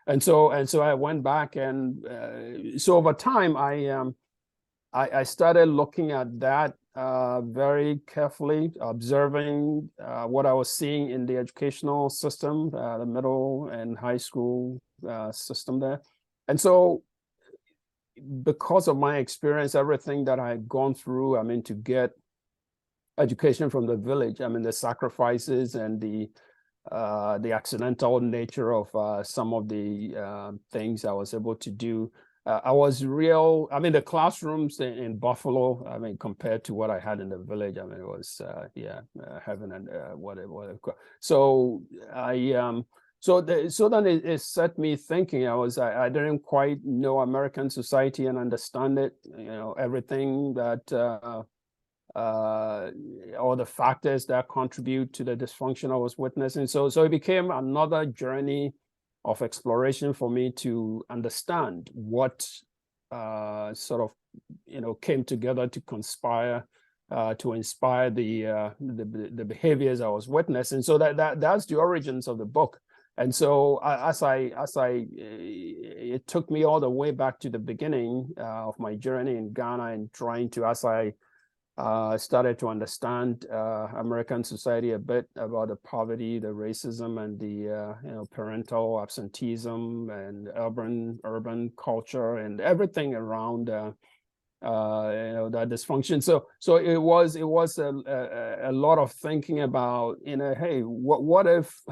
and so I went back, and so over time I started looking at that very carefully, observing what I was seeing in the educational system, the middle and high school system there. And so because of my experience, everything that I had gone through, I mean, to get education from the village, I mean, the sacrifices and the accidental nature of some of the things I was able to do. I mean, the classrooms in Buffalo, I mean, compared to what I had in the village, I mean, it was, heaven and whatever. So so then it set me thinking. I didn't quite know American society and understand it, you know, everything that, all the factors that contribute to the dysfunction I was witnessing. So it became another journey of exploration for me to understand what sort of, you know, came together to conspire to inspire the behaviors I was witnessing. So that's the origins of the book. And so it took me all the way back to the beginning of my journey in Ghana, and trying to, as I started to understand American society a bit, about the poverty, the racism, and the you know, parental absenteeism, and urban culture, and everything around you know, that dysfunction. So it was a lot of thinking about, you know, hey, what if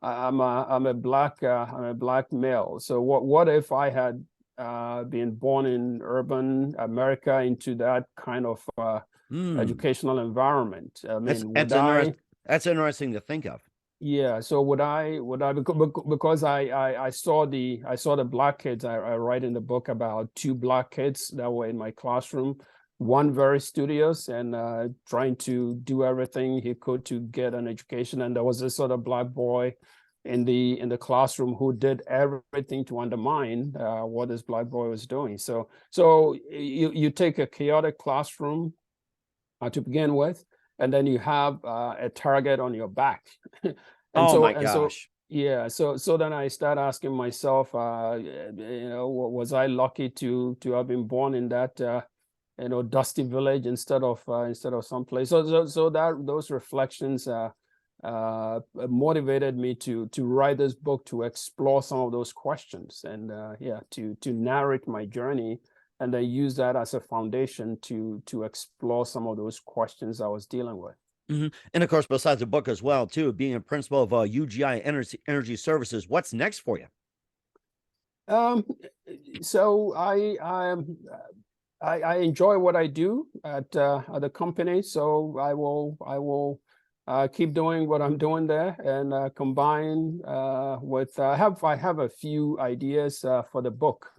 I'm a black male? So what if I had been born in urban America, into that kind of educational environment? I mean, that's interesting to think of. Yeah. So would I because I saw the black kids. I write in the book about two black kids that were in my classroom. One very studious and trying to do everything he could to get an education, and there was this sort of black boy in the classroom who did everything to undermine what this black boy was doing. So you take a chaotic classroom to begin with, and then you have a target on your back. Oh my gosh. Yeah, so then I start asking myself, you know, was I lucky to have been born in that you know, dusty village instead of someplace? So that those reflections motivated me to write this book, to explore some of those questions, and yeah, to narrate my journey, and then use that as a foundation to explore some of those questions I was dealing with. Mm-hmm. And of course, besides the book as well, too, being a principal of UGI Energy Services, what's next for you? So I enjoy what I do at the company, so I will keep doing what I'm doing there, and combine with I have a few ideas for the book.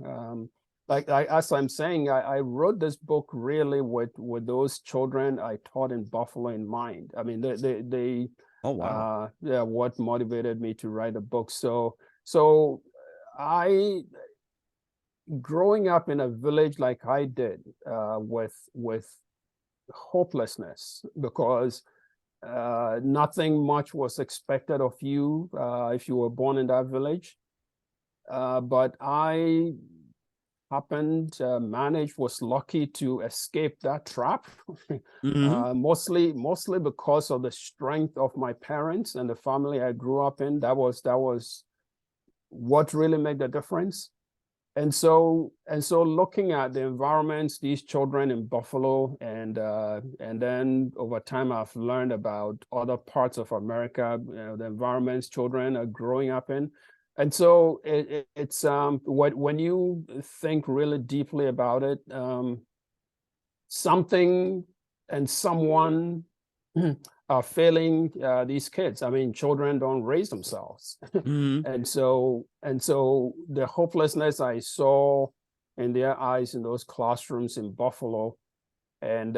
Like as I'm saying, I wrote this book really with those children I taught in Buffalo in mind. I mean, they Oh wow. yeah, what motivated me to write a book. So I, growing up in a village like I did, with hopelessness, because nothing much was expected of you if you were born in that village. But I was lucky to escape that trap. Mm-hmm. Mostly because of the strength of my parents and the family I grew up in. That was what really made the difference. And so looking at the environments, these children in Buffalo, and then over time I've learned about other parts of America, you know, the environments children are growing up in. And so it's when you think really deeply about it, something and someone are failing these kids. I mean, children don't raise themselves. Mm-hmm. And so the hopelessness I saw in their eyes in those classrooms in Buffalo, and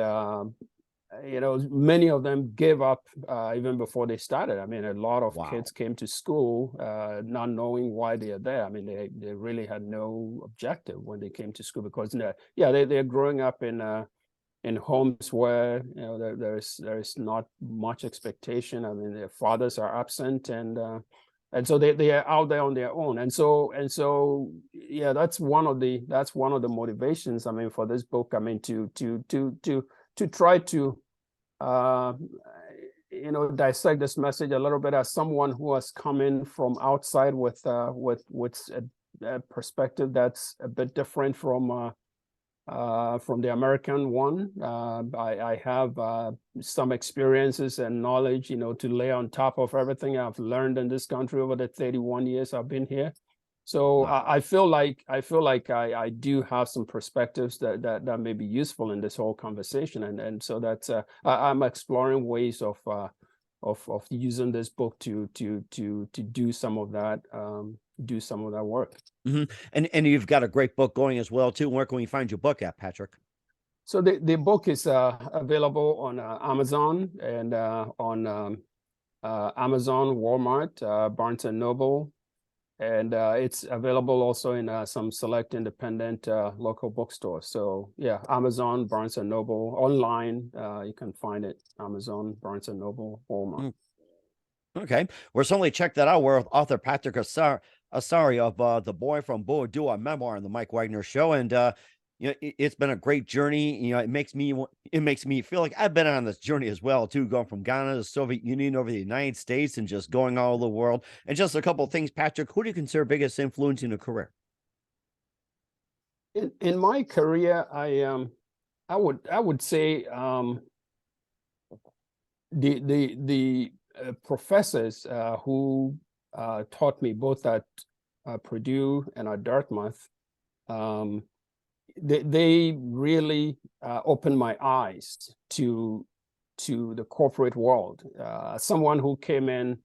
you know, many of them gave up even before they started. I mean, a lot of Wow. kids came to school not knowing why they are there. I mean, they really had no objective when they came to school, because they're growing up in in homes where there's not much expectation. I mean, their fathers are absent, and so they are out there on their own. And so yeah, that's one of the motivations, I mean, for this book. I mean, to try to dissect this message a little bit as someone who has come in from outside with a perspective that's a bit different from the American one. I have some experiences and knowledge, to lay on top of everything I've learned in this country over the 31 years I've been here. So Wow. I feel like I do have some perspectives that may be useful in this whole conversation, and so that's I'm exploring ways of using this book to do some of that work. And you've got a great book going as well too. Where can we find your book at, Patrick? So the book is available on Amazon and on Amazon, Walmart, Barnes and Noble. And it's available also in some select independent local bookstores. So yeah, Amazon, Barnes and Noble, online, you can find it, Amazon, Barnes and Noble, Walmart. Okay, we'll certainly check that out. We're with author Patrick Asare of The Boy from Boadua, memoir on the Mike Wagner Show. And it's been a great journey. It makes me feel like I've been on this journey as well too, going from Ghana to the Soviet Union over the United States and just going all over the world. And just a couple of things, Patrick, who do you consider biggest influence in your career? In my career, I would say the professors who taught me both at Purdue and at Dartmouth. They really opened my eyes to the corporate world. Someone who came in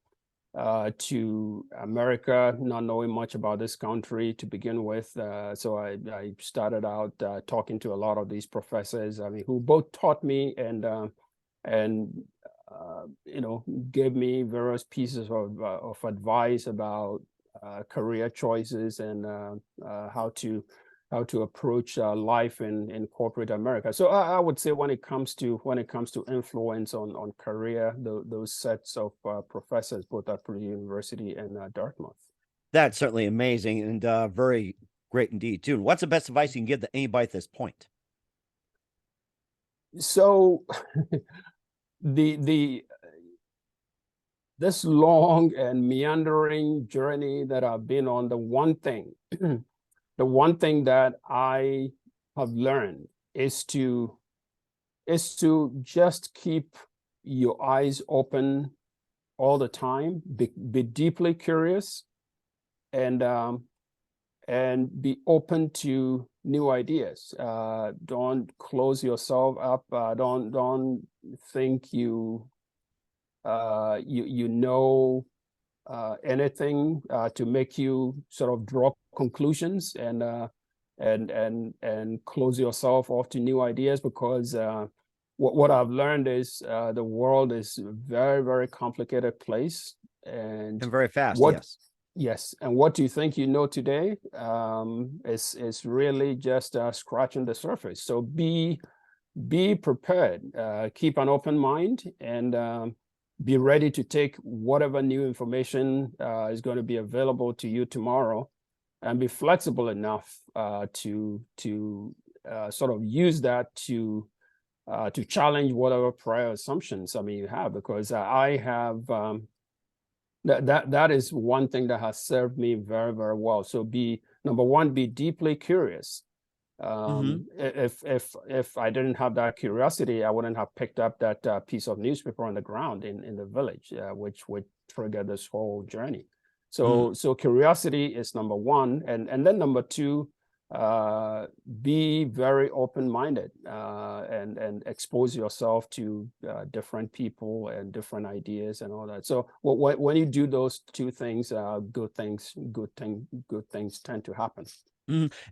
to America not knowing much about this country to begin with. So I started out talking to a lot of these professors, I mean, who both taught me and gave me various pieces of advice about career choices and how to approach life in corporate America. So I would say when it comes to influence on career, those sets of professors, both at Purdue University and Dartmouth. That's certainly amazing and very great indeed too. And what's the best advice you can give to anybody at this point? So this long and meandering journey that I've been on, the one thing that I have learned is to just keep your eyes open all the time, be deeply curious, and be open to new ideas. Don't close yourself up. Don't think you know anything to make you sort of draw conclusions and close yourself off to new ideas, because what I've learned is the world is a very, very complicated place, and very fast. Yes, and what you think you know today is really just scratching the surface. So be prepared, keep an open mind, and be ready to take whatever new information is going to be available to you tomorrow, and be flexible enough to sort of use that to challenge whatever prior assumptions you have, because I have that is one thing that has served me very, very well. So number one, be deeply curious. If I didn't have that curiosity, I wouldn't have picked up that piece of newspaper on the ground in the village, which would trigger this whole journey. So curiosity is number one, and then number two, be very open-minded and expose yourself to different people and different ideas and all that. So when you do those two things, good things tend to happen.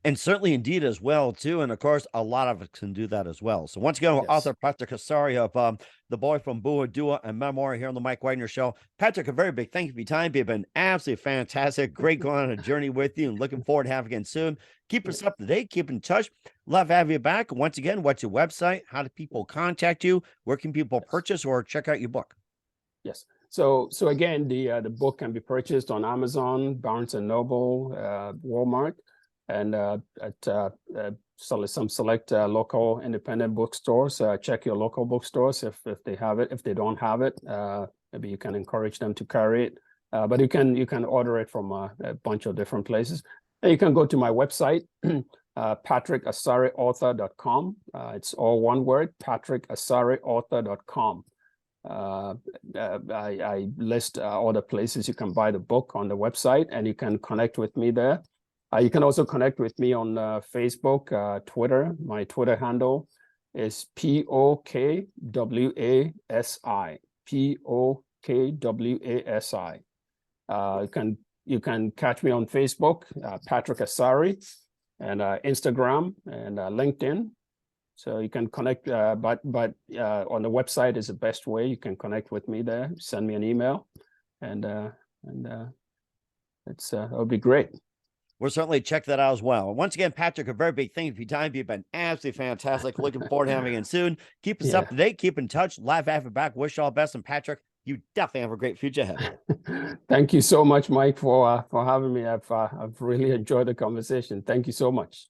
And certainly indeed as well too, and of course a lot of us can do that as well. So once again, Yes. author Patrick Asare of The Boy from Boadua and memoir here on the Mike Wagner Show. Patrick, a very big thank you for your time. You've been absolutely fantastic. Great going on a journey with you, and looking forward to having you again soon. Keep us up to date. Keep in touch. Love having you back. Once again, what's your website? How do people contact you? Where can people purchase or check out your book? Yes. So again, the book can be purchased on Amazon, Barnes and Noble, Walmart, and at some select local independent bookstores. Check your local bookstores if they have it. If they don't have it, maybe you can encourage them to carry it. But you can order it from a bunch of different places. And you can go to my website, patrickasareauthor.com. It's all one word, patrickasareauthor.com. I list all the places you can buy the book on the website, and you can connect with me there. You can also connect with me on Facebook, Twitter. My Twitter handle is POKWASI. POKWASI. You can catch me on Facebook, Patrick Asare, and Instagram and LinkedIn. So you can connect, but on the website is the best way. You can connect with me there. Send me an email, and it'll be great. We'll certainly check that out as well. And once again, Patrick, a very big thank you for your time. You've been absolutely fantastic. Looking forward to having you again soon. Keep us up to date. Keep in touch. Live after back. Wish you all the best. And Patrick, you definitely have a great future ahead. Thank you so much, Mike, for having me. I've really enjoyed the conversation. Thank you so much.